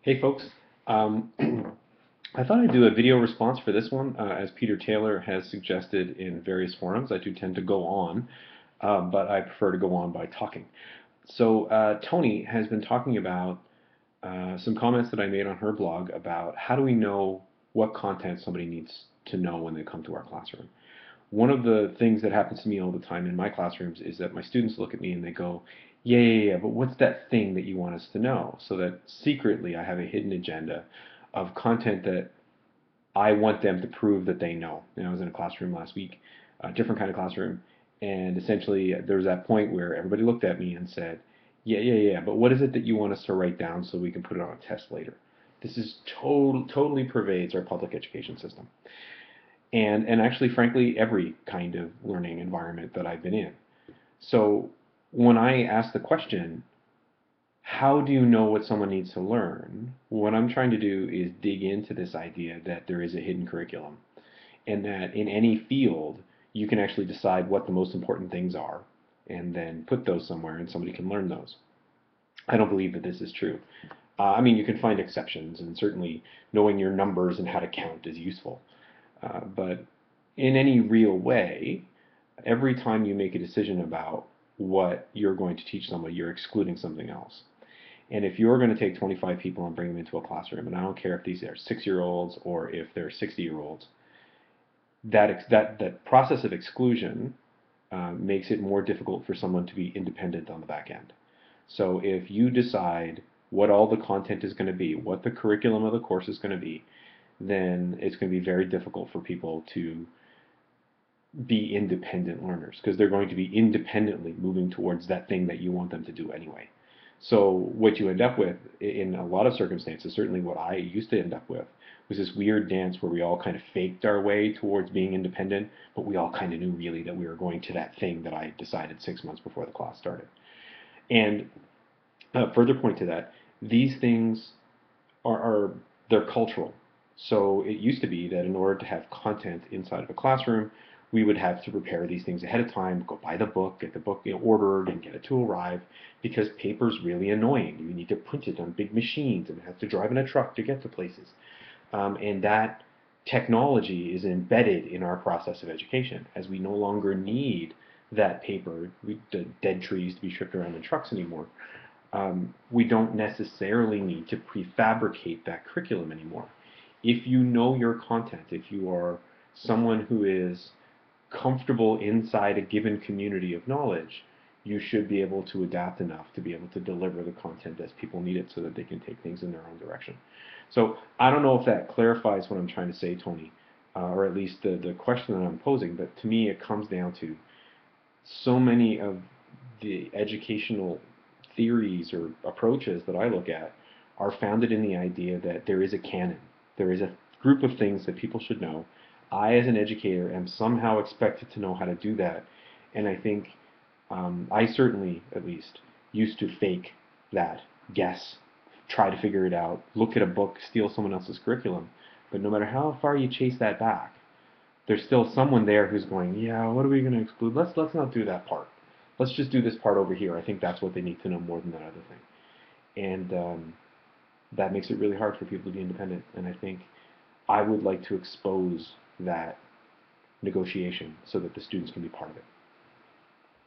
Hey folks, um, I thought I'd do a video response for this one. As Peter Taylor has suggested in various forums, I do tend to go on, but I prefer to go on by talking. So Tony has been talking about some comments that I made on her blog about how do we know what content somebody needs to know when they come to our classroom. One of the things that happens to me all the time in my classrooms is that my students look at me and they go, yeah, yeah, yeah, but what's that thing that you want us to know? So that secretly I have a hidden agenda of content that I want them to prove that they know. And I was in a classroom last week, a different kind of classroom, and essentially there was that point where everybody looked at me and said, yeah, yeah, yeah, but what is it that you want us to write down so we can put it on a test later? This is totally pervades our public education system and actually, frankly, every kind of learning environment that I've been in. So when I ask the question, how do you know what someone needs to learn? What I'm trying to do is dig into this idea that there is a hidden curriculum and that in any field, you can actually decide what the most important things are and then put those somewhere and somebody can learn those. I don't believe that this is true. I mean, you can find exceptions, and certainly knowing your numbers and how to count is useful. But in any real way, every time you make a decision about what you're going to teach somebody, you're excluding something else. And if you're going to take 25 people and bring them into a classroom, and I don't care if these are 6-year-olds or if they're 60-year-olds, that process of exclusion makes it more difficult for someone to be independent on the back end. So if you decide what all the content is going to be, what the curriculum of the course is going to be, then it's going to be very difficult for people to be independent learners because they're going to be independently moving towards that thing that you want them to do anyway. So what you end up with in a lot of circumstances, certainly what I used to end up with, was this weird dance where we all kind of faked our way towards being independent, but we all kind of knew really that we were going to that thing that I decided 6 months before the class started. And further point to that, these things are they're cultural. So it used to be that in order to have content inside of a classroom, we would have to prepare these things ahead of time, go buy the book, get the book ordered, and get it to arrive because paper's really annoying. You need to print it on big machines and have to drive in a truck to get to places. And that technology is embedded in our process of education as we no longer need that paper, the dead trees to be shipped around in trucks anymore. We don't necessarily need to prefabricate that curriculum anymore. If you know your content, if you are someone who is comfortable inside a given community of knowledge, you should be able to adapt enough to be able to deliver the content as people need it so that they can take things in their own direction. So I don't know if that clarifies what I'm trying to say, Tony, or at least the question that I'm posing, but to me it comes down to so many of the educational theories or approaches that I look at are founded in the idea that there is a canon. There is a group of things that people should know. I, as an educator, am somehow expected to know how to do that. And I think I certainly, at least, used to fake that, guess, try to figure it out, look at a book, steal someone else's curriculum. But no matter how far you chase that back, there's still someone there who's going, yeah, what are we going to exclude? Let's not do that part. Let's just do this part over here. I think that's what they need to know more than that other thing. And that makes it really hard for people to be independent. And I think I would like to expose that negotiation so that the students can be part of it.